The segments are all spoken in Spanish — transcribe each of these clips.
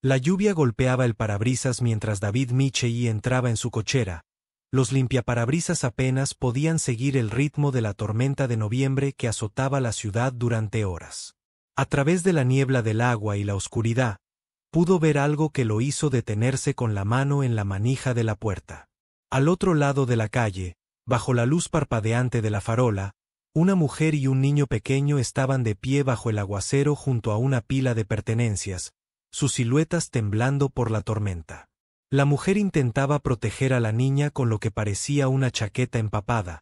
La lluvia golpeaba el parabrisas mientras David Michei entraba en su cochera. Los limpiaparabrisas apenas podían seguir el ritmo de la tormenta de noviembre que azotaba la ciudad durante horas. A través de la niebla del agua y la oscuridad, pudo ver algo que lo hizo detenerse con la mano en la manija de la puerta. Al otro lado de la calle, bajo la luz parpadeante de la farola, una mujer y un niño pequeño estaban de pie bajo el aguacero junto a una pila de pertenencias, sus siluetas temblando por la tormenta. La mujer intentaba proteger a la niña con lo que parecía una chaqueta empapada,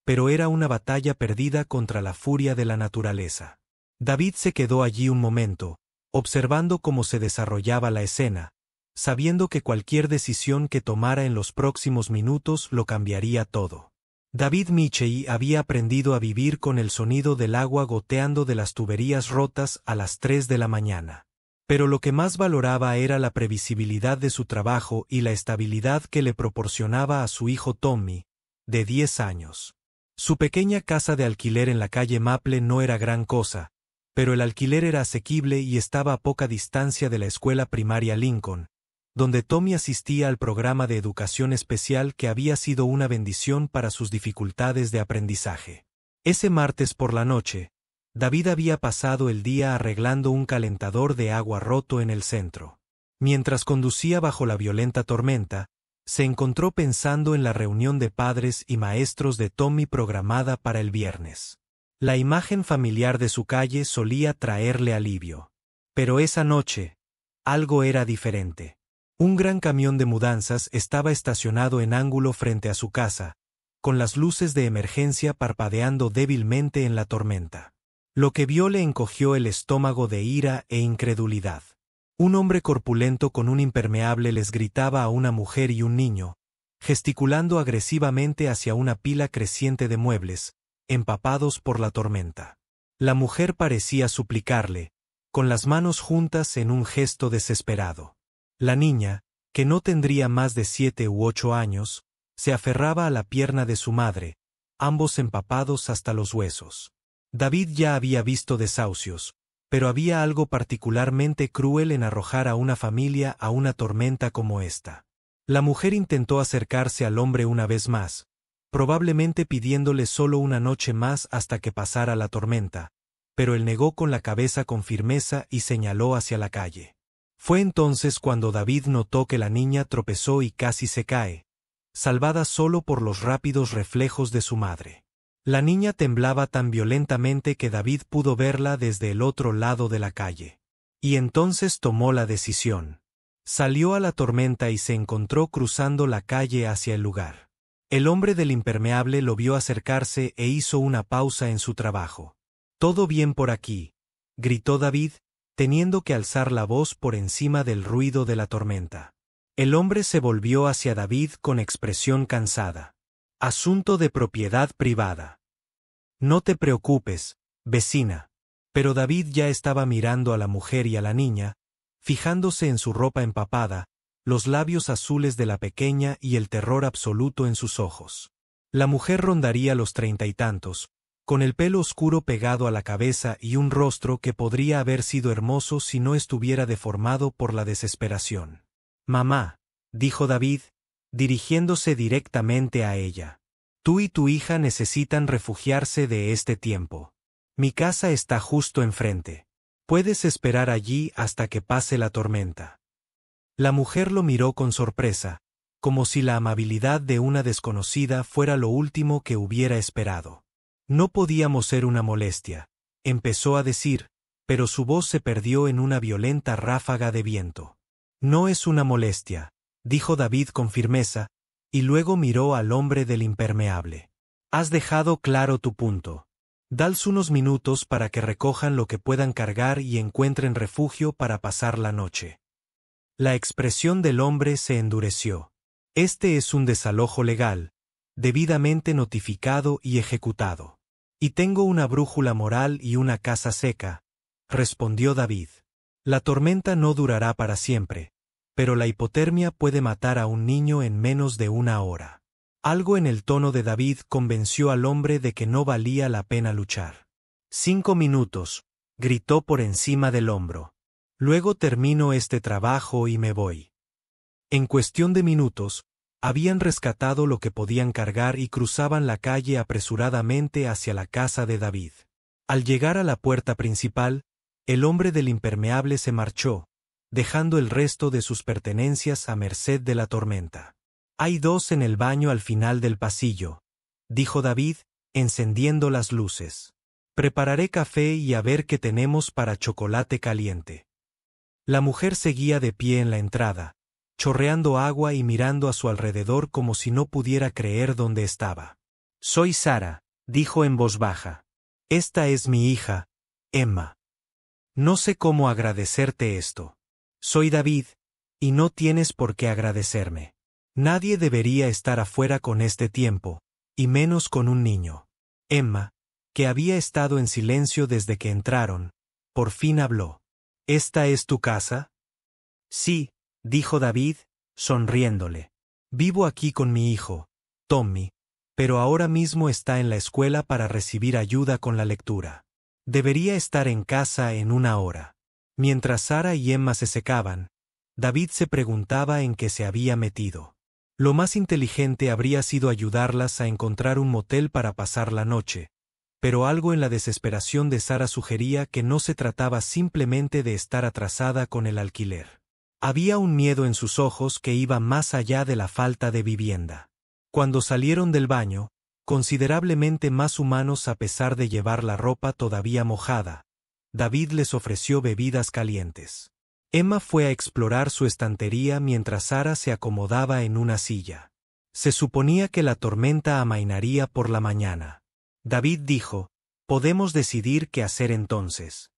pero era una batalla perdida contra la furia de la naturaleza. David se quedó allí un momento, observando cómo se desarrollaba la escena, sabiendo que cualquier decisión que tomara en los próximos minutos lo cambiaría todo. David Michei había aprendido a vivir con el sonido del agua goteando de las tuberías rotas a las 3 de la mañana. Pero lo que más valoraba era la previsibilidad de su trabajo y la estabilidad que le proporcionaba a su hijo Tommy, de 10 años. Su pequeña casa de alquiler en la calle Maple no era gran cosa, pero el alquiler era asequible y estaba a poca distancia de la escuela primaria Lincoln, donde Tommy asistía al programa de educación especial que había sido una bendición para sus dificultades de aprendizaje. Ese martes por la noche, David había pasado el día arreglando un calentador de agua roto en el centro. Mientras conducía bajo la violenta tormenta, se encontró pensando en la reunión de padres y maestros de Tommy programada para el viernes. La imagen familiar de su calle solía traerle alivio. Pero esa noche, algo era diferente. Un gran camión de mudanzas estaba estacionado en ángulo frente a su casa, con las luces de emergencia parpadeando débilmente en la tormenta. Lo que vio le encogió el estómago de ira e incredulidad. Un hombre corpulento con un impermeable les gritaba a una mujer y un niño, gesticulando agresivamente hacia una pila creciente de muebles, empapados por la tormenta. La mujer parecía suplicarle, con las manos juntas en un gesto desesperado. La niña, que no tendría más de 7 u 8 años, se aferraba a la pierna de su madre, ambos empapados hasta los huesos. David ya había visto desahucios, pero había algo particularmente cruel en arrojar a una familia a una tormenta como esta. La mujer intentó acercarse al hombre una vez más, probablemente pidiéndole solo una noche más hasta que pasara la tormenta, pero él negó con la cabeza con firmeza y señaló hacia la calle. Fue entonces cuando David notó que la niña tropezó y casi se cae, salvada solo por los rápidos reflejos de su madre. La niña temblaba tan violentamente que David pudo verla desde el otro lado de la calle. Y entonces tomó la decisión. Salió a la tormenta y se encontró cruzando la calle hacia el lugar. El hombre del impermeable lo vio acercarse e hizo una pausa en su trabajo. «¿Todo bien por aquí?», gritó David, teniendo que alzar la voz por encima del ruido de la tormenta. El hombre se volvió hacia David con expresión cansada. «Asunto de propiedad privada». «No te preocupes, vecina». Pero David ya estaba mirando a la mujer y a la niña, fijándose en su ropa empapada, los labios azules de la pequeña y el terror absoluto en sus ojos. La mujer rondaría los 30 y tantos, con el pelo oscuro pegado a la cabeza y un rostro que podría haber sido hermoso si no estuviera deformado por la desesperación. «Mamá», dijo David, dirigiéndose directamente a ella. «Tú y tu hija necesitan refugiarse de este tiempo. Mi casa está justo enfrente. Puedes esperar allí hasta que pase la tormenta». La mujer lo miró con sorpresa, como si la amabilidad de una desconocida fuera lo último que hubiera esperado. «No podíamos ser una molestia», empezó a decir, pero su voz se perdió en una violenta ráfaga de viento. «No es una molestia», dijo David con firmeza, y luego miró al hombre del impermeable. «Has dejado claro tu punto. Dales unos minutos para que recojan lo que puedan cargar y encuentren refugio para pasar la noche». La expresión del hombre se endureció. «Este es un desalojo legal, debidamente notificado y ejecutado. Y tengo una brújula moral y una casa seca», respondió David. «La tormenta no durará para siempre, pero la hipotermia puede matar a un niño en menos de una hora». Algo en el tono de David convenció al hombre de que no valía la pena luchar. «5 minutos», gritó por encima del hombro. Luego termino este trabajo y me voy. En cuestión de minutos, habían rescatado lo que podían cargar y cruzaban la calle apresuradamente hacia la casa de David. Al llegar a la puerta principal, el hombre del impermeable se marchó, dejando el resto de sus pertenencias a merced de la tormenta. «Hay dos en el baño al final del pasillo», dijo David, encendiendo las luces. «Prepararé café y a ver qué tenemos para chocolate caliente». La mujer seguía de pie en la entrada, chorreando agua y mirando a su alrededor como si no pudiera creer dónde estaba. «Soy Sara», dijo en voz baja. «Esta es mi hija, Emma. No sé cómo agradecerte esto. Soy David, y no tienes por qué agradecerme. Nadie debería estar afuera con este tiempo, y menos con un niño». Emma, que había estado en silencio desde que entraron, por fin habló. «¿Esta es tu casa?» «Sí», dijo David, sonriéndole. «Vivo aquí con mi hijo, Tommy, pero ahora mismo está en la escuela para recibir ayuda con la lectura. Debería estar en casa en una hora». Mientras Sara y Emma se secaban, David se preguntaba en qué se había metido. Lo más inteligente habría sido ayudarlas a encontrar un motel para pasar la noche, pero algo en la desesperación de Sara sugería que no se trataba simplemente de estar atrasada con el alquiler. Había un miedo en sus ojos que iba más allá de la falta de vivienda. Cuando salieron del baño, considerablemente más humanos a pesar de llevar la ropa todavía mojada, David les ofreció bebidas calientes. Emma fue a explorar su estantería mientras Sara se acomodaba en una silla. Se suponía que la tormenta amainaría por la mañana. David dijo: «Podemos decidir qué hacer entonces».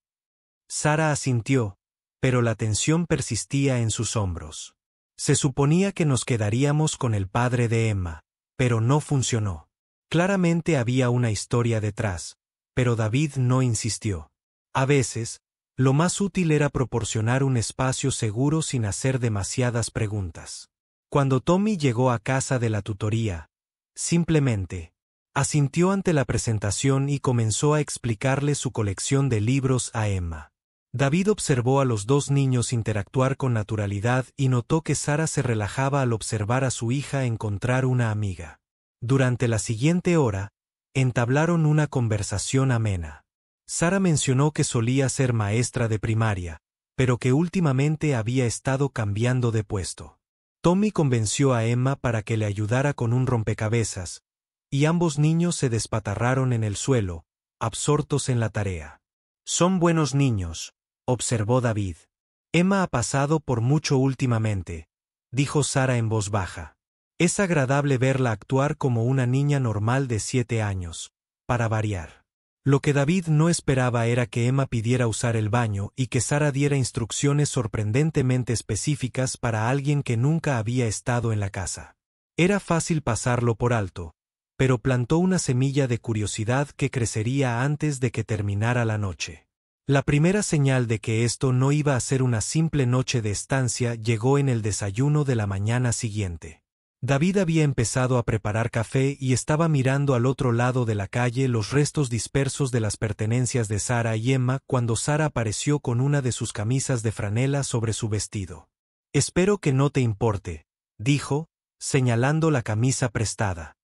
Sara asintió, pero la tensión persistía en sus hombros. Se suponía que nos quedaríamos con el padre de Emma, pero no funcionó. Claramente había una historia detrás, pero David no insistió. A veces, lo más útil era proporcionar un espacio seguro sin hacer demasiadas preguntas. Cuando Tommy llegó a casa de la tutoría, simplemente asintió ante la presentación y comenzó a explicarle su colección de libros a Emma. David observó a los dos niños interactuar con naturalidad y notó que Sara se relajaba al observar a su hija encontrar una amiga. Durante la siguiente hora, entablaron una conversación amena. Sara mencionó que solía ser maestra de primaria, pero que últimamente había estado cambiando de puesto. Tommy convenció a Emma para que le ayudara con un rompecabezas, y ambos niños se despatarraron en el suelo, absortos en la tarea. «Son buenos niños», observó David. «Emma ha pasado por mucho últimamente», dijo Sara en voz baja. «Es agradable verla actuar como una niña normal de 7 años, para variar». Lo que David no esperaba era que Emma pidiera usar el baño y que Sara diera instrucciones sorprendentemente específicas para alguien que nunca había estado en la casa. Era fácil pasarlo por alto, pero plantó una semilla de curiosidad que crecería antes de que terminara la noche. La primera señal de que esto no iba a ser una simple noche de estancia llegó en el desayuno de la mañana siguiente. David había empezado a preparar café y estaba mirando al otro lado de la calle los restos dispersos de las pertenencias de Sara y Emma cuando Sara apareció con una de sus camisas de franela sobre su vestido. «Espero que no te importe», dijo, señalando la camisa prestada.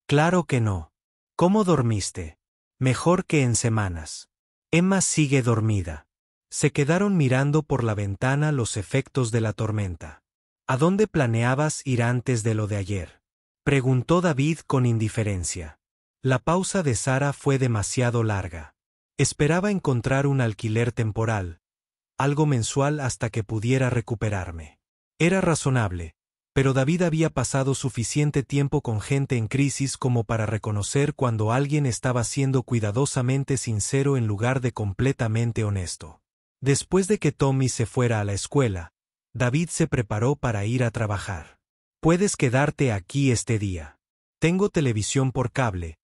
«Claro que no. ¿Cómo dormiste?» «Mejor que en semanas». Emma sigue dormida. Se quedaron mirando por la ventana los efectos de la tormenta. «¿A dónde planeabas ir antes de lo de ayer?», preguntó David con indiferencia. La pausa de Sara fue demasiado larga. Esperaba encontrar un alquiler temporal, algo mensual hasta que pudiera recuperarme. Era razonable, pero David había pasado suficiente tiempo con gente en crisis como para reconocer cuando alguien estaba siendo cuidadosamente sincero en lugar de completamente honesto. Después de que Tommy se fuera a la escuela, David se preparó para ir a trabajar. «Puedes quedarte aquí este día. Tengo televisión por cable,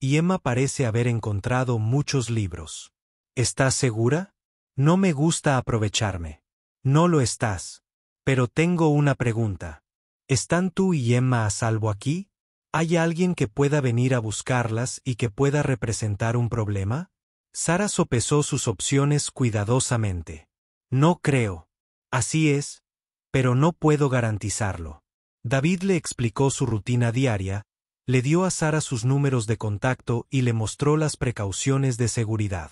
y Emma parece haber encontrado muchos libros». «¿Estás segura?» «No me gusta aprovecharme». «No lo estás. Pero tengo una pregunta. ¿Están tú y Emma a salvo aquí? ¿Hay alguien que pueda venir a buscarlas y que pueda representar un problema?» Sara sopesó sus opciones cuidadosamente. No creo. Así es, pero no puedo garantizarlo. David le explicó su rutina diaria, le dio a Sara sus números de contacto y le mostró las precauciones de seguridad.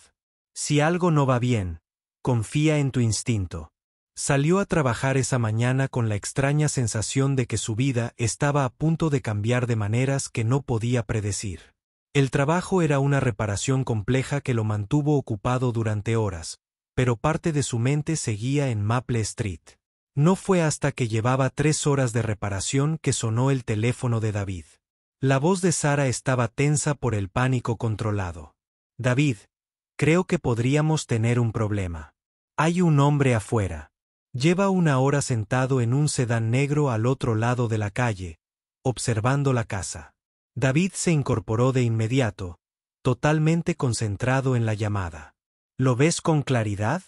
Si algo no va bien, confía en tu instinto. Salió a trabajar esa mañana con la extraña sensación de que su vida estaba a punto de cambiar de maneras que no podía predecir. El trabajo era una reparación compleja que lo mantuvo ocupado durante horas, pero parte de su mente seguía en Maple Street. No fue hasta que llevaba 3 horas de reparación que sonó el teléfono de David. La voz de Sara estaba tensa por el pánico controlado. David, creo que podríamos tener un problema. Hay un hombre afuera. Lleva 1 hora sentado en un sedán negro al otro lado de la calle, observando la casa. David se incorporó de inmediato, totalmente concentrado en la llamada. ¿Lo ves con claridad?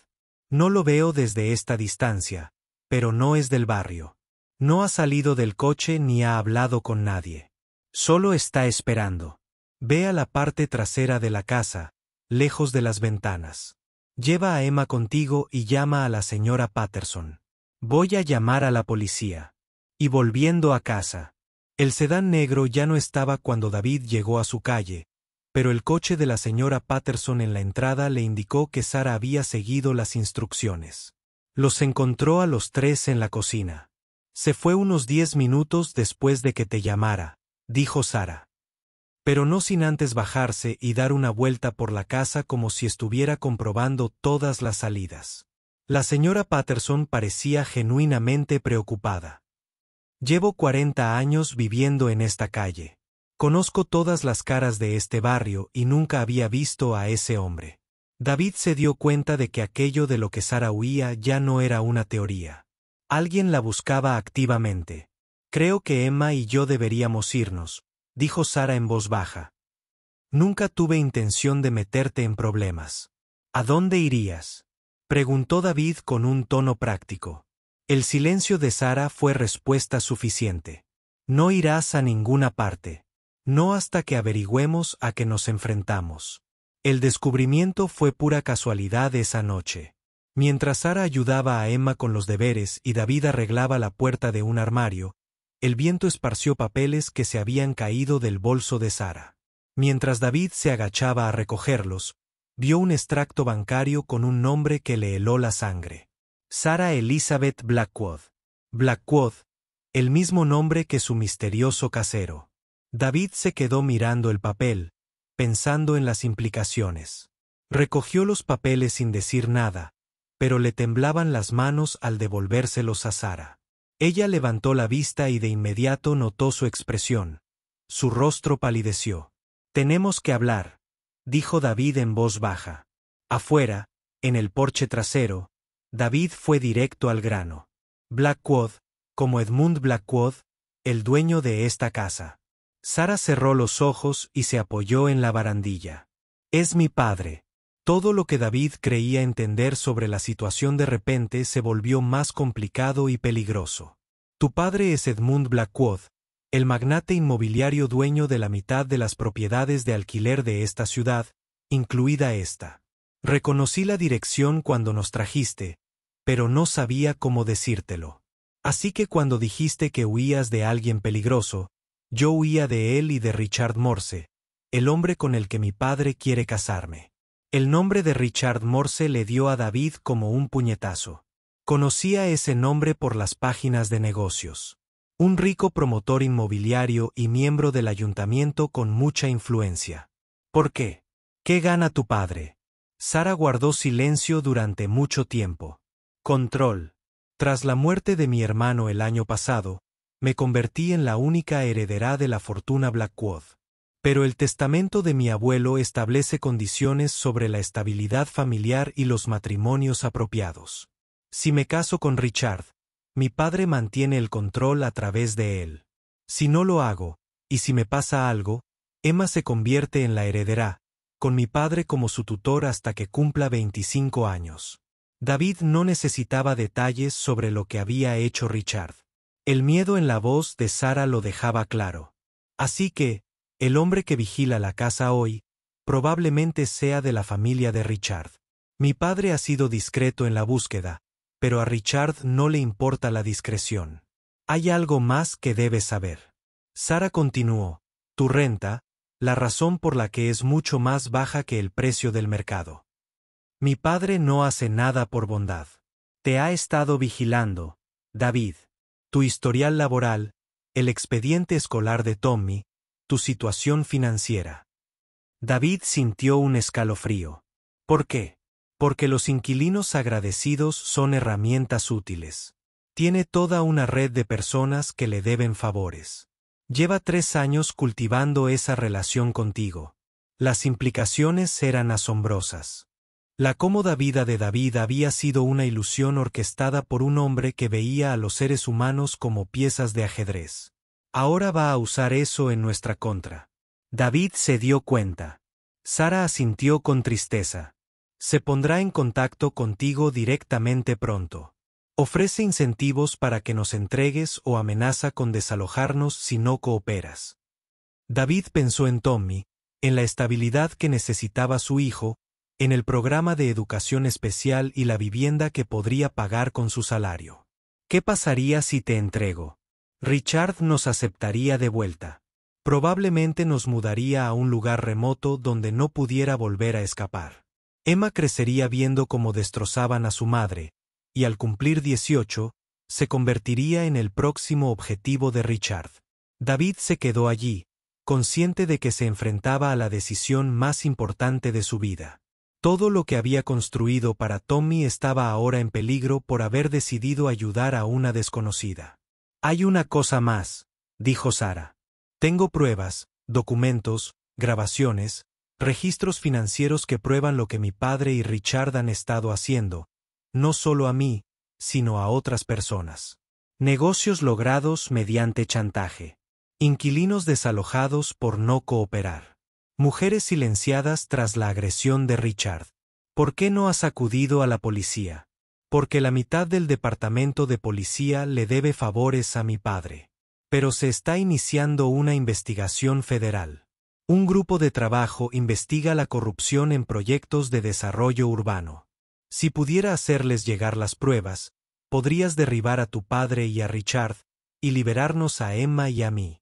No lo veo desde esta distancia, pero no es del barrio. No ha salido del coche ni ha hablado con nadie. Solo está esperando. Ve a la parte trasera de la casa, lejos de las ventanas. Lleva a Emma contigo y llama a la señora Patterson. Voy a llamar a la policía. Y volviendo a casa. El sedán negro ya no estaba cuando David llegó a su calle, pero el coche de la señora Patterson en la entrada le indicó que Sara había seguido las instrucciones. Los encontró a los 3 en la cocina. Se fue unos 10 minutos después de que te llamara, dijo Sara. Pero no sin antes bajarse y dar una vuelta por la casa como si estuviera comprobando todas las salidas. La señora Patterson parecía genuinamente preocupada. Llevo 40 años viviendo en esta calle. Conozco todas las caras de este barrio y nunca había visto a ese hombre. David se dio cuenta de que aquello de lo que Sara huía ya no era una teoría. Alguien la buscaba activamente. Creo que Emma y yo deberíamos irnos, dijo Sara en voz baja. Nunca tuve intención de meterte en problemas. ¿A dónde irías? Preguntó David con un tono práctico. El silencio de Sara fue respuesta suficiente. No irás a ninguna parte. No hasta que averigüemos a qué nos enfrentamos. El descubrimiento fue pura casualidad esa noche. Mientras Sara ayudaba a Emma con los deberes y David arreglaba la puerta de un armario, el viento esparció papeles que se habían caído del bolso de Sara. Mientras David se agachaba a recogerlos, vio un extracto bancario con un nombre que le heló la sangre. Sarah Elizabeth Blackwood. Blackwood, el mismo nombre que su misterioso casero. David se quedó mirando el papel, pensando en las implicaciones. Recogió los papeles sin decir nada, pero le temblaban las manos al devolvérselos a Sara. Ella levantó la vista y de inmediato notó su expresión. Su rostro palideció. Tenemos que hablar, dijo David en voz baja. Afuera, en el porche trasero, David fue directo al grano. Blackwood, como Edmund Blackwood, el dueño de esta casa. Sara cerró los ojos y se apoyó en la barandilla. Es mi padre. Todo lo que David creía entender sobre la situación de repente se volvió más complicado y peligroso. Tu padre es Edmund Blackwood, el magnate inmobiliario dueño de la mitad de las propiedades de alquiler de esta ciudad, incluida esta. Reconocí la dirección cuando nos trajiste, pero no sabía cómo decírtelo. Así que cuando dijiste que huías de alguien peligroso, yo huía de él y de Richard Morse, el hombre con el que mi padre quiere casarme. El nombre de Richard Morse le dio a David como un puñetazo. Conocía ese nombre por las páginas de negocios. Un rico promotor inmobiliario y miembro del ayuntamiento con mucha influencia. ¿Por qué? ¿Qué gana tu padre? Sara guardó silencio durante mucho tiempo. Control. Tras la muerte de mi hermano el año pasado, me convertí en la única heredera de la fortuna Blackwood. Pero el testamento de mi abuelo establece condiciones sobre la estabilidad familiar y los matrimonios apropiados. Si me caso con Richard, mi padre mantiene el control a través de él. Si no lo hago, y si me pasa algo, Emma se convierte en la heredera, con mi padre como su tutor hasta que cumpla 25 años. David no necesitaba detalles sobre lo que había hecho Richard. El miedo en la voz de Sara lo dejaba claro. Así que, el hombre que vigila la casa hoy, probablemente sea de la familia de Richard. Mi padre ha sido discreto en la búsqueda, pero a Richard no le importa la discreción. Hay algo más que debes saber. Sara continuó, tu renta, la razón por la que es mucho más baja que el precio del mercado. Mi padre no hace nada por bondad. Te ha estado vigilando, David. Tu historial laboral, el expediente escolar de Tommy, tu situación financiera. David sintió un escalofrío. ¿Por qué? Porque los inquilinos agradecidos son herramientas útiles. Tiene toda una red de personas que le deben favores. Lleva 3 años cultivando esa relación contigo. Las implicaciones eran asombrosas. La cómoda vida de David había sido una ilusión orquestada por un hombre que veía a los seres humanos como piezas de ajedrez. Ahora va a usar eso en nuestra contra. David se dio cuenta. Sara asintió con tristeza. Se pondrá en contacto contigo directamente pronto. Ofrece incentivos para que nos entregues o amenaza con desalojarnos si no cooperas. David pensó en Tommy, en la estabilidad que necesitaba su hijo, en el programa de educación especial y la vivienda que podría pagar con su salario. ¿Qué pasaría si te entrego? Richard nos aceptaría de vuelta. Probablemente nos mudaría a un lugar remoto donde no pudiera volver a escapar. Emma crecería viendo cómo destrozaban a su madre, y al cumplir 18, se convertiría en el próximo objetivo de Richard. David se quedó allí, consciente de que se enfrentaba a la decisión más importante de su vida. Todo lo que había construido para Tommy estaba ahora en peligro por haber decidido ayudar a una desconocida. Hay una cosa más, dijo Sara. Tengo pruebas, documentos, grabaciones, registros financieros que prueban lo que mi padre y Richard han estado haciendo, no solo a mí, sino a otras personas. Negocios logrados mediante chantaje. Inquilinos desalojados por no cooperar. Mujeres silenciadas tras la agresión de Richard. ¿Por qué no has acudido a la policía? Porque la mitad del departamento de policía le debe favores a mi padre. Pero se está iniciando una investigación federal. Un grupo de trabajo investiga la corrupción en proyectos de desarrollo urbano. Si pudiera hacerles llegar las pruebas, podrías derribar a tu padre y a Richard, y liberarnos a Emma y a mí.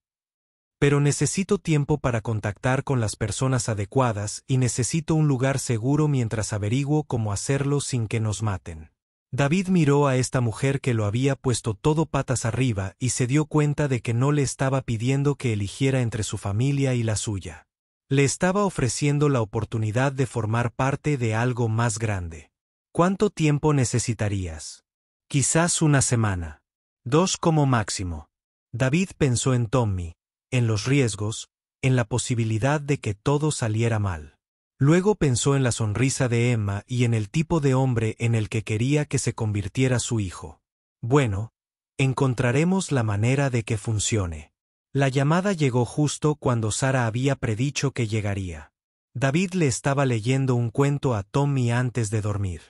Pero necesito tiempo para contactar con las personas adecuadas y necesito un lugar seguro mientras averiguo cómo hacerlo sin que nos maten. David miró a esta mujer que lo había puesto todo patas arriba y se dio cuenta de que no le estaba pidiendo que eligiera entre su familia y la suya. Le estaba ofreciendo la oportunidad de formar parte de algo más grande. ¿Cuánto tiempo necesitarías? Quizás una semana. 2 como máximo. David pensó en Tommy, en los riesgos, en la posibilidad de que todo saliera mal. Luego pensó en la sonrisa de Emma y en el tipo de hombre en el que quería que se convirtiera su hijo. Bueno, encontraremos la manera de que funcione. La llamada llegó justo cuando Sara había predicho que llegaría. David le estaba leyendo un cuento a Tommy antes de dormir.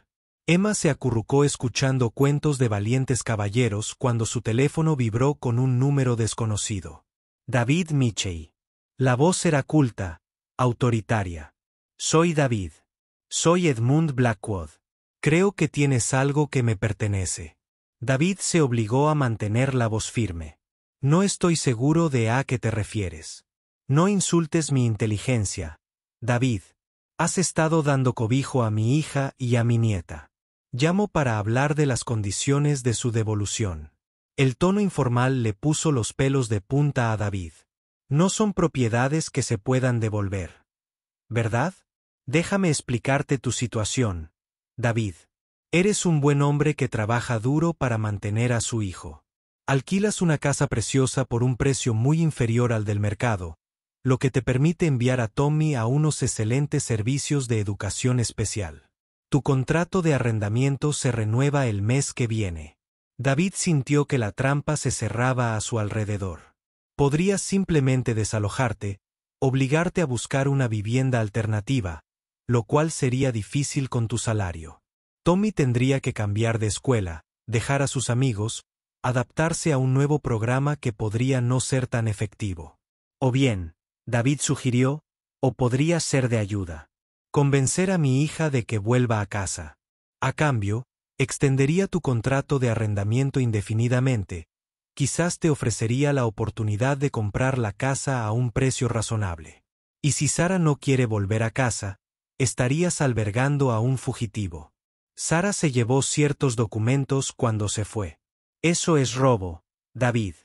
Emma se acurrucó escuchando cuentos de valientes caballeros cuando su teléfono vibró con un número desconocido. David Mitchell. La voz era culta, autoritaria. Soy David. Soy Edmund Blackwood. Creo que tienes algo que me pertenece. David se obligó a mantener la voz firme. No estoy seguro de a qué te refieres. No insultes mi inteligencia, David. Has estado dando cobijo a mi hija y a mi nieta. Llamo para hablar de las condiciones de su devolución. El tono informal le puso los pelos de punta a David. No son propiedades que se puedan devolver. ¿Verdad? Déjame explicarte tu situación, David. Eres un buen hombre que trabaja duro para mantener a su hijo. Alquilas una casa preciosa por un precio muy inferior al del mercado, lo que te permite enviar a Tommy a unos excelentes servicios de educación especial. Tu contrato de arrendamiento se renueva el mes que viene. David sintió que la trampa se cerraba a su alrededor. Podrías simplemente desalojarte, obligarte a buscar una vivienda alternativa, lo cual sería difícil con tu salario. Tommy tendría que cambiar de escuela, dejar a sus amigos, adaptarse a un nuevo programa que podría no ser tan efectivo. O bien, David sugirió, o podría ser de ayuda. Convencer a mi hija de que vuelva a casa. A cambio, extendería tu contrato de arrendamiento indefinidamente. Quizás te ofrecería la oportunidad de comprar la casa a un precio razonable. Y si Sara no quiere volver a casa, estarías albergando a un fugitivo. Sara se llevó ciertos documentos cuando se fue. Eso es robo, David.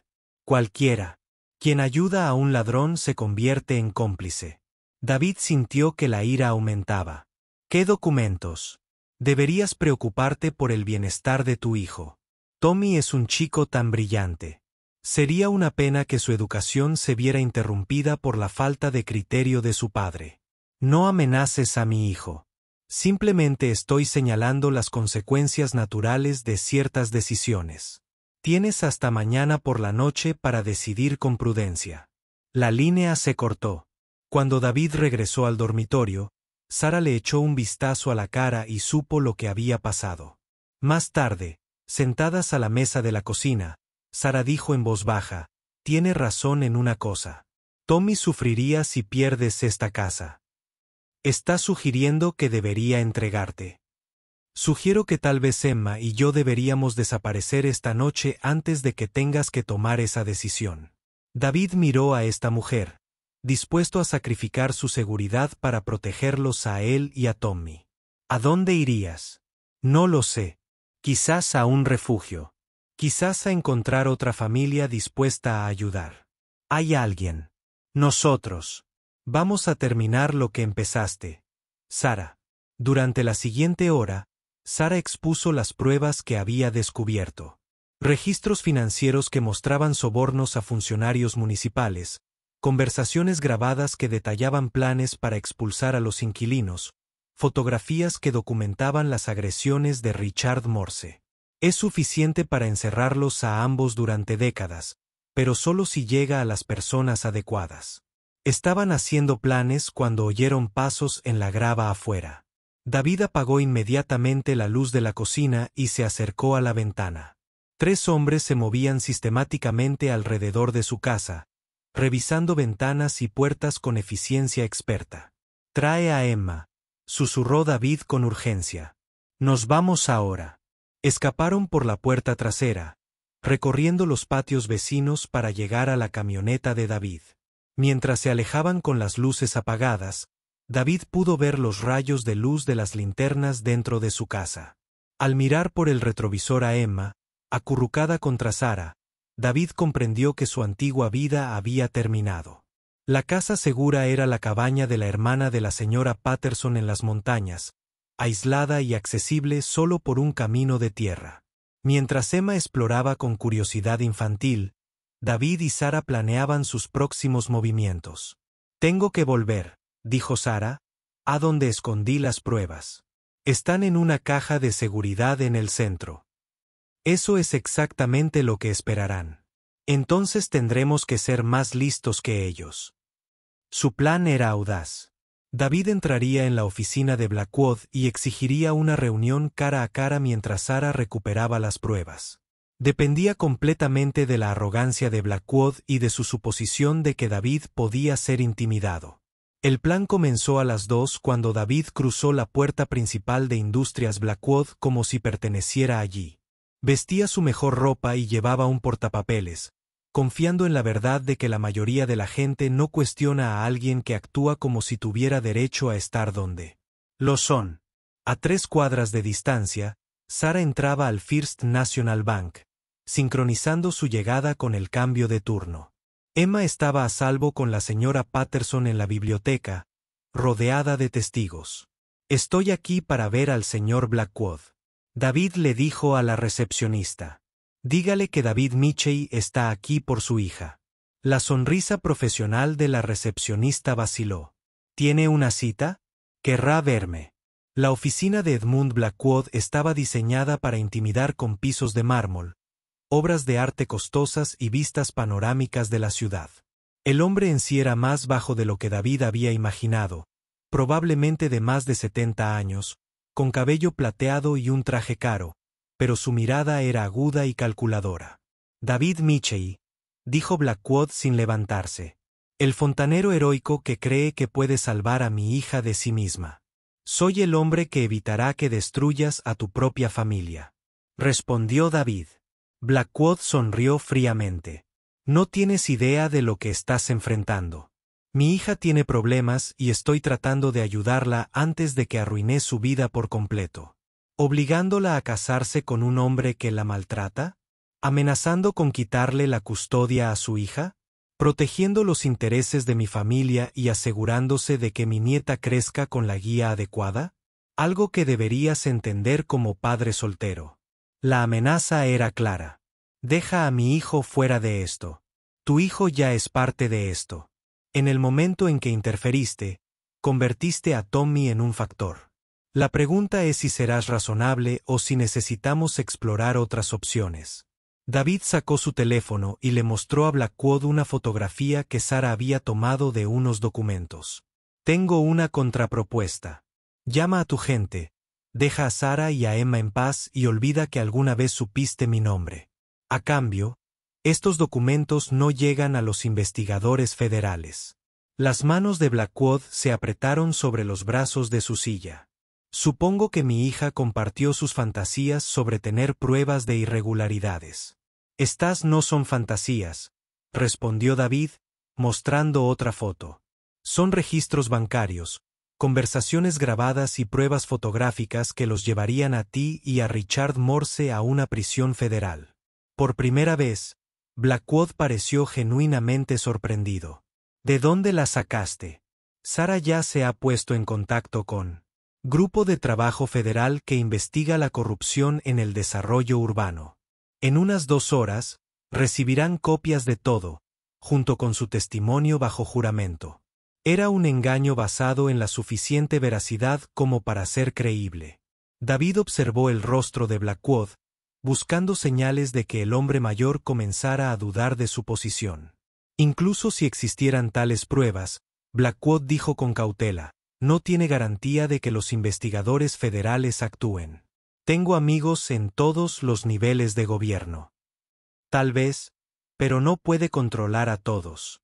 Cualquiera. Quien ayuda a un ladrón se convierte en cómplice. David sintió que la ira aumentaba. ¿Qué documentos? Deberías preocuparte por el bienestar de tu hijo. Tommy es un chico tan brillante. Sería una pena que su educación se viera interrumpida por la falta de criterio de su padre. No amenaces a mi hijo. Simplemente estoy señalando las consecuencias naturales de ciertas decisiones. Tienes hasta mañana por la noche para decidir con prudencia. La línea se cortó. Cuando David regresó al dormitorio, Sara le echó un vistazo a la cara y supo lo que había pasado. Más tarde, sentadas a la mesa de la cocina, Sara dijo en voz baja: «Tiene razón en una cosa. Tommy sufriría si pierdes esta casa. Estás sugiriendo que debería entregarte. Sugiero que tal vez Emma y yo deberíamos desaparecer esta noche antes de que tengas que tomar esa decisión». David miró a esta mujer, dispuesto a sacrificar su seguridad para protegerlos a él y a Tommy. ¿A dónde irías? No lo sé. Quizás a un refugio. Quizás a encontrar otra familia dispuesta a ayudar. Hay alguien. Nosotros. Vamos a terminar lo que empezaste. Sara. Durante la siguiente hora, Sara expuso las pruebas que había descubierto. Registros financieros que mostraban sobornos a funcionarios municipales, conversaciones grabadas que detallaban planes para expulsar a los inquilinos, fotografías que documentaban las agresiones de Richard Morse. Es suficiente para encerrarlos a ambos durante décadas, pero solo si llega a las personas adecuadas. Estaban haciendo planes cuando oyeron pasos en la grava afuera. David apagó inmediatamente la luz de la cocina y se acercó a la ventana. 3 hombres se movían sistemáticamente alrededor de su casa, revisando ventanas y puertas con eficiencia experta. «Trae a Emma», susurró David con urgencia. «Nos vamos ahora». Escaparon por la puerta trasera, recorriendo los patios vecinos para llegar a la camioneta de David. Mientras se alejaban con las luces apagadas, David pudo ver los rayos de luz de las linternas dentro de su casa. Al mirar por el retrovisor a Emma, acurrucada contra Sara, David comprendió que su antigua vida había terminado. La casa segura era la cabaña de la hermana de la señora Patterson en las montañas, aislada y accesible solo por un camino de tierra. Mientras Emma exploraba con curiosidad infantil, David y Sara planeaban sus próximos movimientos. «Tengo que volver», dijo Sara, «a donde escondí las pruebas. Están en una caja de seguridad en el centro». Eso es exactamente lo que esperarán. Entonces tendremos que ser más listos que ellos. Su plan era audaz. David entraría en la oficina de Blackwood y exigiría una reunión cara a cara mientras Sara recuperaba las pruebas. Dependía completamente de la arrogancia de Blackwood y de su suposición de que David podía ser intimidado. El plan comenzó a las 2 cuando David cruzó la puerta principal de Industrias Blackwood como si perteneciera allí. Vestía su mejor ropa y llevaba un portapapeles, confiando en la verdad de que la mayoría de la gente no cuestiona a alguien que actúa como si tuviera derecho a estar donde lo son. A 3 cuadras de distancia, Sara entraba al First National Bank, sincronizando su llegada con el cambio de turno. Emma estaba a salvo con la señora Patterson en la biblioteca, rodeada de testigos. «Estoy aquí para ver al señor Blackwood», David le dijo a la recepcionista. «Dígale que David Mitchell está aquí por su hija». La sonrisa profesional de la recepcionista vaciló. «¿Tiene una cita? Querrá verme». La oficina de Edmund Blackwood estaba diseñada para intimidar con pisos de mármol, obras de arte costosas y vistas panorámicas de la ciudad. El hombre en sí era más bajo de lo que David había imaginado, probablemente de más de 70 años, con cabello plateado y un traje caro, pero su mirada era aguda y calculadora. «David Mitchell», dijo Blackwood sin levantarse. «El fontanero heroico que cree que puede salvar a mi hija de sí misma». Soy el hombre que evitará que destruyas a tu propia familia. Respondió David. Blackwood sonrió fríamente. No tienes idea de lo que estás enfrentando. Mi hija tiene problemas y estoy tratando de ayudarla antes de que arruiné su vida por completo. ¿Obligándola a casarse con un hombre que la maltrata? ¿Amenazando con quitarle la custodia a su hija? ¿Protegiendo los intereses de mi familia y asegurándose de que mi nieta crezca con la guía adecuada? Algo que deberías entender como padre soltero. La amenaza era clara. Deja a mi hijo fuera de esto. Tu hijo ya es parte de esto. En el momento en que interferiste, convertiste a Tommy en un factor. La pregunta es si serás razonable o si necesitamos explorar otras opciones. David sacó su teléfono y le mostró a Blackwood una fotografía que Sara había tomado de unos documentos. Tengo una contrapropuesta. Llama a tu gente, deja a Sara y a Emma en paz y olvida que alguna vez supiste mi nombre. A cambio, estos documentos no llegan a los investigadores federales. Las manos de Blackwood se apretaron sobre los brazos de su silla. Supongo que mi hija compartió sus fantasías sobre tener pruebas de irregularidades. Estas no son fantasías, respondió David, mostrando otra foto. Son registros bancarios, conversaciones grabadas y pruebas fotográficas que los llevarían a ti y a Richard Morse a una prisión federal. Por primera vez, Blackwood pareció genuinamente sorprendido. ¿De dónde las sacaste? Sara ya se ha puesto en contacto con Grupo de Trabajo Federal que investiga la corrupción en el desarrollo urbano. En unas 2 horas, recibirán copias de todo, junto con su testimonio bajo juramento. Era un engaño basado en la suficiente veracidad como para ser creíble. David observó el rostro de Blackwood, buscando señales de que el hombre mayor comenzara a dudar de su posición. Incluso si existieran tales pruebas, Blackwood dijo con cautela, no tiene garantía de que los investigadores federales actúen. Tengo amigos en todos los niveles de gobierno. Tal vez, pero no puede controlar a todos.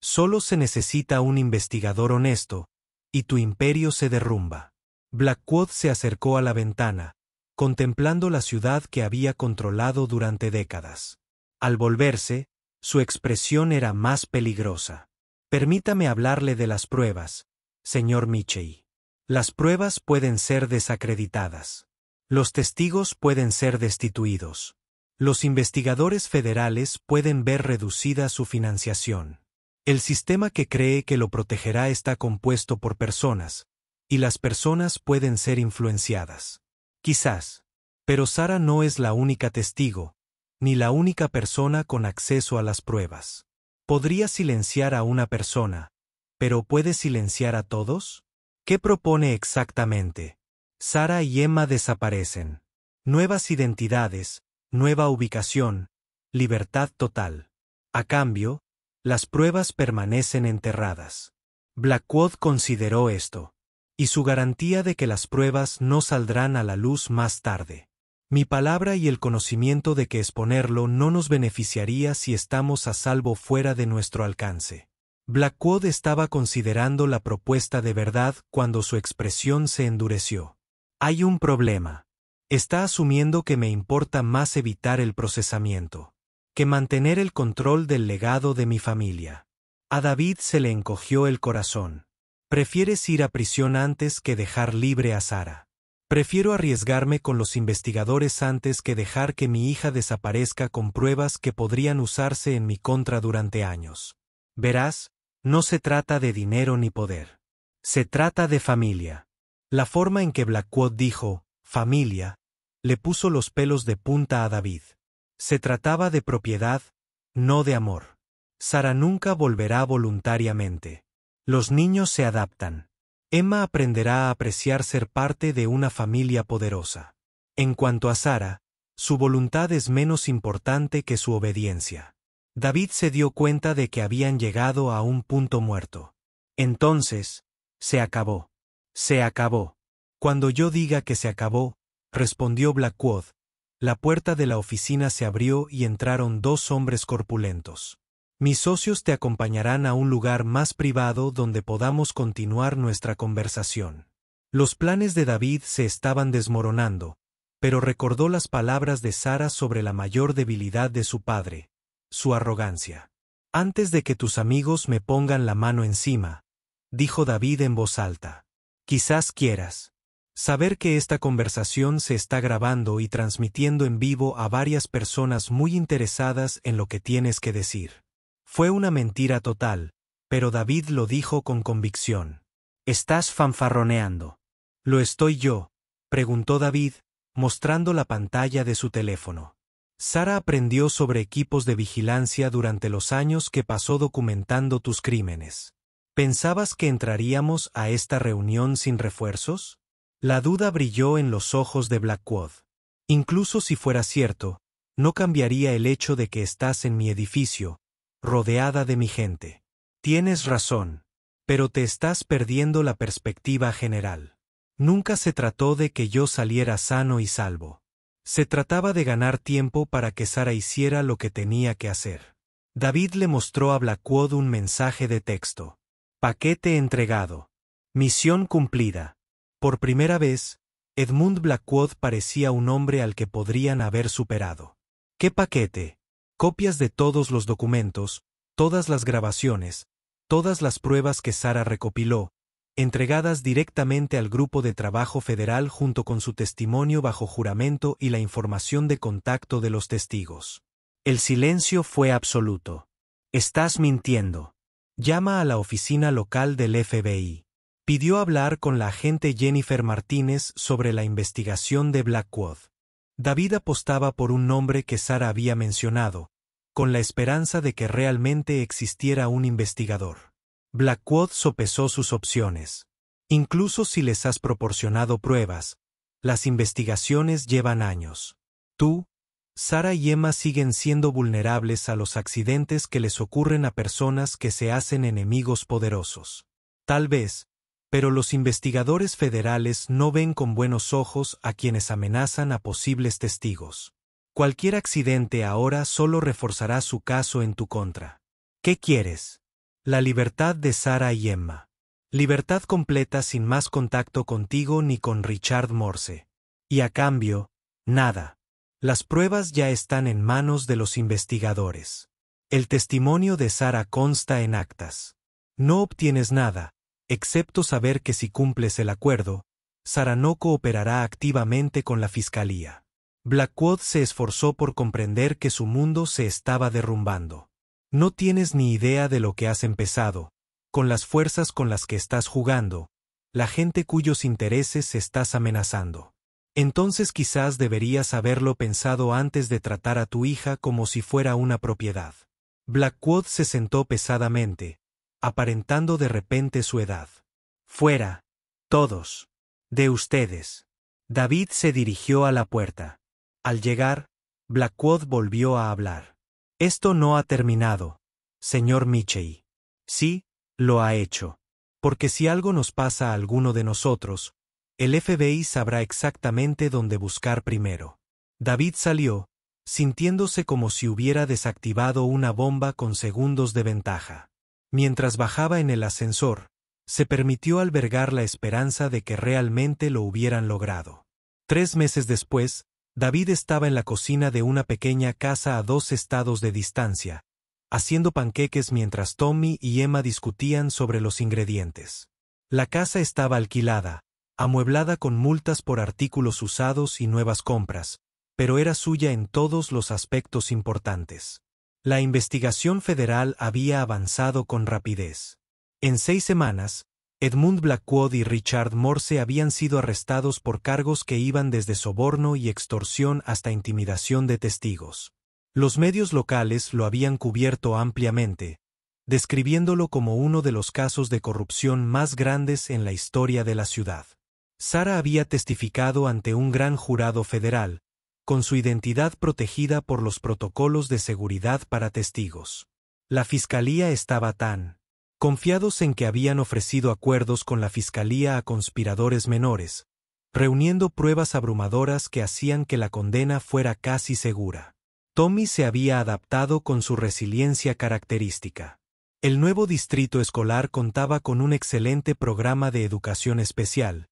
Solo se necesita un investigador honesto, y tu imperio se derrumba. Blackwood se acercó a la ventana, contemplando la ciudad que había controlado durante décadas. Al volverse, su expresión era más peligrosa. Permítame hablarle de las pruebas, señor Michey. Las pruebas pueden ser desacreditadas. Los testigos pueden ser destituidos. Los investigadores federales pueden ver reducida su financiación. El sistema que cree que lo protegerá está compuesto por personas, y las personas pueden ser influenciadas. Quizás. Pero Sara no es la única testigo, ni la única persona con acceso a las pruebas. Podría silenciar a una persona, pero ¿puede silenciar a todos? ¿Qué propone exactamente? Sara y Emma desaparecen. Nuevas identidades, nueva ubicación, libertad total. A cambio, las pruebas permanecen enterradas. Blackwood consideró esto. Y su garantía de que las pruebas no saldrán a la luz más tarde. Mi palabra y el conocimiento de que exponerlo no nos beneficiaría si estamos a salvo fuera de nuestro alcance. Blackwood estaba considerando la propuesta de verdad cuando su expresión se endureció. Hay un problema. Está asumiendo que me importa más evitar el procesamiento que mantener el control del legado de mi familia. A David se le encogió el corazón. Prefieres ir a prisión antes que dejar libre a Sara. Prefiero arriesgarme con los investigadores antes que dejar que mi hija desaparezca con pruebas que podrían usarse en mi contra durante años. Verás, no se trata de dinero ni poder. Se trata de familia. La forma en que Blackwood dijo, familia, le puso los pelos de punta a David. Se trataba de propiedad, no de amor. Sara nunca volverá voluntariamente. Los niños se adaptan. Emma aprenderá a apreciar ser parte de una familia poderosa. En cuanto a Sara, su voluntad es menos importante que su obediencia. David se dio cuenta de que habían llegado a un punto muerto. Entonces, se acabó. Se acabó. Cuando yo diga que se acabó, respondió Blackwood, la puerta de la oficina se abrió y entraron 2 hombres corpulentos. Mis socios te acompañarán a un lugar más privado donde podamos continuar nuestra conversación. Los planes de David se estaban desmoronando, pero recordó las palabras de Sara sobre la mayor debilidad de su padre, su arrogancia. Antes de que tus amigos me pongan la mano encima, dijo David en voz alta. Quizás quieras saber que esta conversación se está grabando y transmitiendo en vivo a varias personas muy interesadas en lo que tienes que decir. Fue una mentira total, pero David lo dijo con convicción. Estás fanfarroneando. ¿Lo estoy yo?, preguntó David, mostrando la pantalla de su teléfono. Sara aprendió sobre equipos de vigilancia durante los años que pasó documentando tus crímenes. ¿Pensabas que entraríamos a esta reunión sin refuerzos? La duda brilló en los ojos de Blackwood. Incluso si fuera cierto, no cambiaría el hecho de que estás en mi edificio, rodeada de mi gente. Tienes razón, pero te estás perdiendo la perspectiva general. Nunca se trató de que yo saliera sano y salvo. Se trataba de ganar tiempo para que Sara hiciera lo que tenía que hacer. David le mostró a Blackwood un mensaje de texto. Paquete entregado. Misión cumplida. Por primera vez, Edmund Blackwood parecía un hombre al que podrían haber superado. ¿Qué paquete? Copias de todos los documentos, todas las grabaciones, todas las pruebas que Sara recopiló, entregadas directamente al Grupo de Trabajo Federal junto con su testimonio bajo juramento y la información de contacto de los testigos. El silencio fue absoluto. Estás mintiendo. Llama a la oficina local del FBI. Pidió hablar con la agente Jennifer Martínez sobre la investigación de Blackwood. David apostaba por un nombre que Sara había mencionado, con la esperanza de que realmente existiera un investigador. Blackwood sopesó sus opciones. Incluso si les has proporcionado pruebas, las investigaciones llevan años. Tú, Sara y Emma siguen siendo vulnerables a los accidentes que les ocurren a personas que se hacen enemigos poderosos. Tal vez, pero los investigadores federales no ven con buenos ojos a quienes amenazan a posibles testigos. Cualquier accidente ahora solo reforzará su caso en tu contra. ¿Qué quieres? La libertad de Sara y Emma. Libertad completa sin más contacto contigo ni con Richard Morse. Y a cambio, nada. Las pruebas ya están en manos de los investigadores. El testimonio de Sara consta en actas. No obtienes nada, excepto saber que si cumples el acuerdo, Sara no cooperará activamente con la fiscalía. Blackwood se esforzó por comprender que su mundo se estaba derrumbando. No tienes ni idea de lo que has empezado, con las fuerzas con las que estás jugando, la gente cuyos intereses estás amenazando. Entonces quizás deberías haberlo pensado antes de tratar a tu hija como si fuera una propiedad. Blackwood se sentó pesadamente, aparentando de repente su edad. Fuera, todos, de ustedes. David se dirigió a la puerta. Al llegar, Blackwood volvió a hablar. Esto no ha terminado, señor Michey. Sí, lo ha hecho. Porque si algo nos pasa a alguno de nosotros, el FBI sabrá exactamente dónde buscar primero. David salió, sintiéndose como si hubiera desactivado una bomba con segundos de ventaja. Mientras bajaba en el ascensor, se permitió albergar la esperanza de que realmente lo hubieran logrado. 3 meses después, David estaba en la cocina de una pequeña casa a 2 estados de distancia, haciendo panqueques mientras Tommy y Emma discutían sobre los ingredientes. La casa estaba alquilada, amueblada con multas por artículos usados y nuevas compras, pero era suya en todos los aspectos importantes. La investigación federal había avanzado con rapidez. En 6 semanas, Edmund Blackwood y Richard Morse habían sido arrestados por cargos que iban desde soborno y extorsión hasta intimidación de testigos. Los medios locales lo habían cubierto ampliamente, describiéndolo como uno de los casos de corrupción más grandes en la historia de la ciudad. Sara había testificado ante un gran jurado federal, con su identidad protegida por los protocolos de seguridad para testigos. La fiscalía estaba tan confiados en que habían ofrecido acuerdos con la fiscalía a conspiradores menores, reuniendo pruebas abrumadoras que hacían que la condena fuera casi segura. Tommy se había adaptado con su resiliencia característica. El nuevo distrito escolar contaba con un excelente programa de educación especial,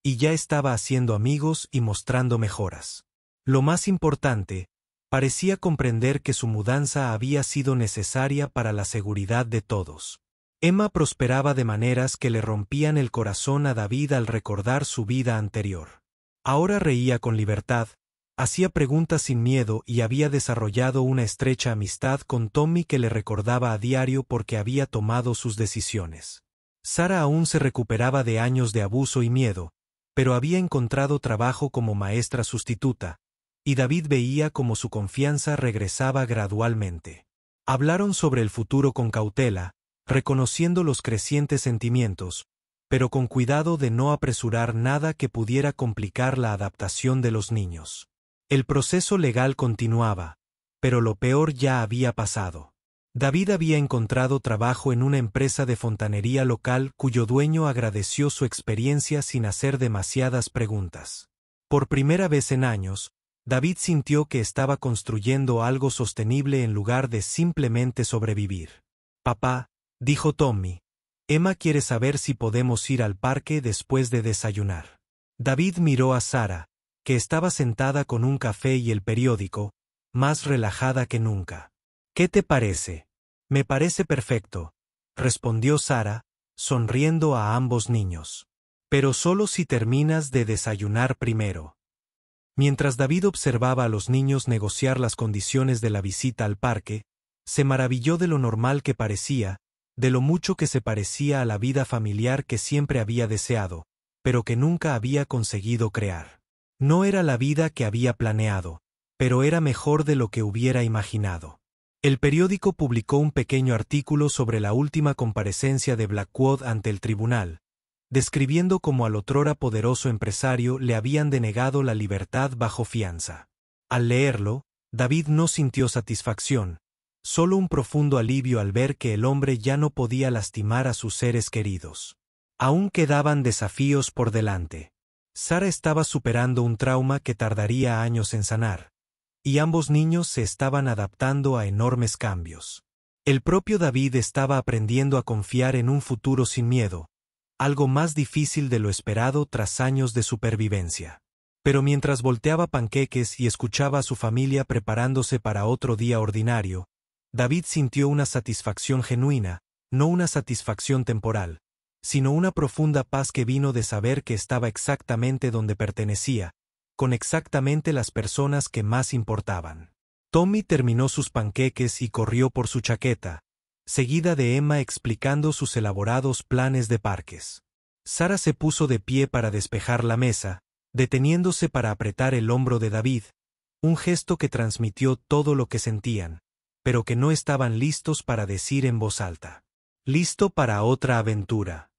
y ya estaba haciendo amigos y mostrando mejoras. Lo más importante, parecía comprender que su mudanza había sido necesaria para la seguridad de todos. Emma prosperaba de maneras que le rompían el corazón a David al recordar su vida anterior. Ahora reía con libertad, hacía preguntas sin miedo y había desarrollado una estrecha amistad con Tommy que le recordaba a diario porque había tomado sus decisiones. Sara aún se recuperaba de años de abuso y miedo, pero había encontrado trabajo como maestra sustituta, y David veía cómo su confianza regresaba gradualmente. Hablaron sobre el futuro con cautela, reconociendo los crecientes sentimientos, pero con cuidado de no apresurar nada que pudiera complicar la adaptación de los niños. El proceso legal continuaba, pero lo peor ya había pasado. David había encontrado trabajo en una empresa de fontanería local cuyo dueño agradeció su experiencia sin hacer demasiadas preguntas. Por primera vez en años, David sintió que estaba construyendo algo sostenible en lugar de simplemente sobrevivir. «Papá», dijo Tommy, «Emma quiere saber si podemos ir al parque después de desayunar». David miró a Sara, que estaba sentada con un café y el periódico, más relajada que nunca. «¿Qué te parece?» «Me parece perfecto», respondió Sara, sonriendo a ambos niños. «Pero solo si terminas de desayunar primero». Mientras David observaba a los niños negociar las condiciones de la visita al parque, se maravilló de lo normal que parecía, de lo mucho que se parecía a la vida familiar que siempre había deseado, pero que nunca había conseguido crear. No era la vida que había planeado, pero era mejor de lo que hubiera imaginado. El periódico publicó un pequeño artículo sobre la última comparecencia de Blackwood ante el tribunal, describiendo cómo al otrora poderoso empresario le habían denegado la libertad bajo fianza. Al leerlo, David no sintió satisfacción, solo un profundo alivio al ver que el hombre ya no podía lastimar a sus seres queridos. Aún quedaban desafíos por delante. Sara estaba superando un trauma que tardaría años en sanar, y ambos niños se estaban adaptando a enormes cambios. El propio David estaba aprendiendo a confiar en un futuro sin miedo, algo más difícil de lo esperado tras años de supervivencia. Pero mientras volteaba panqueques y escuchaba a su familia preparándose para otro día ordinario, David sintió una satisfacción genuina, no una satisfacción temporal, sino una profunda paz que vino de saber que estaba exactamente donde pertenecía, con exactamente las personas que más importaban. Tommy terminó sus panqueques y corrió por su chaqueta, seguida de Emma explicando sus elaborados planes de parques. Sara se puso de pie para despejar la mesa, deteniéndose para apretar el hombro de David, un gesto que transmitió todo lo que sentían, pero que no estaban listos para decir en voz alta. «¿Listo para otra aventura?»,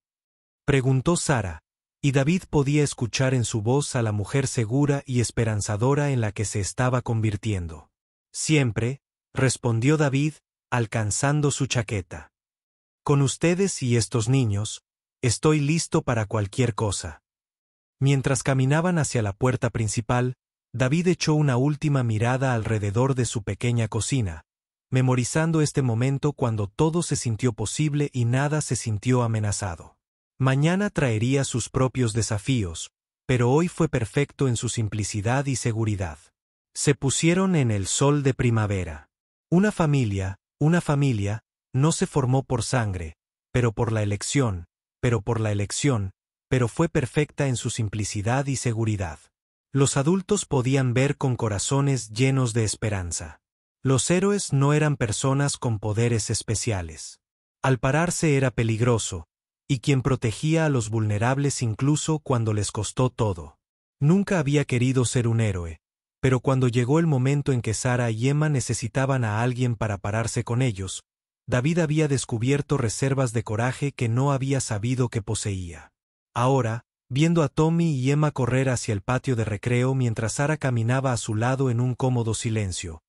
preguntó Sara, y David podía escuchar en su voz a la mujer segura y esperanzadora en la que se estaba convirtiendo. «Siempre», respondió David, alcanzando su chaqueta. «Con ustedes y estos niños, estoy listo para cualquier cosa». Mientras caminaban hacia la puerta principal, David echó una última mirada alrededor de su pequeña cocina, memorizando este momento cuando todo se sintió posible y nada se sintió amenazado. Mañana traería sus propios desafíos, pero hoy fue perfecto en su simplicidad y seguridad. Se pusieron en el sol de primavera. Una familia, no se formó por sangre, pero por la elección, pero fue perfecta en su simplicidad y seguridad. Los adultos podían ver con corazones llenos de esperanza. Los héroes no eran personas con poderes especiales. Al pararse era peligroso, y quien protegía a los vulnerables incluso cuando les costó todo. Nunca había querido ser un héroe, pero cuando llegó el momento en que Sara y Emma necesitaban a alguien para pararse con ellos, David había descubierto reservas de coraje que no había sabido que poseía. Ahora, viendo a Tommy y Emma correr hacia el patio de recreo mientras Sara caminaba a su lado en un cómodo silencio,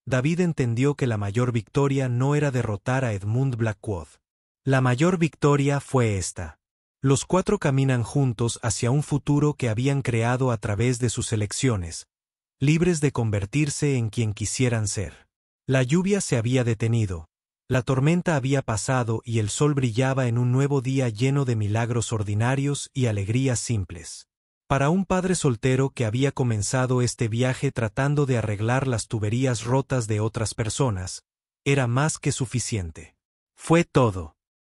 David entendió que la mayor victoria no era derrotar a Edmund Blackwood. La mayor victoria fue esta. Los cuatro caminan juntos hacia un futuro que habían creado a través de sus elecciones, libres de convertirse en quien quisieran ser. La lluvia se había detenido, La tormenta había pasado y el sol brillaba en un nuevo día lleno de milagros ordinarios y alegrías simples. Para un padre soltero que había comenzado este viaje tratando de arreglar las tuberías rotas de otras personas, era más que suficiente. Fue todo.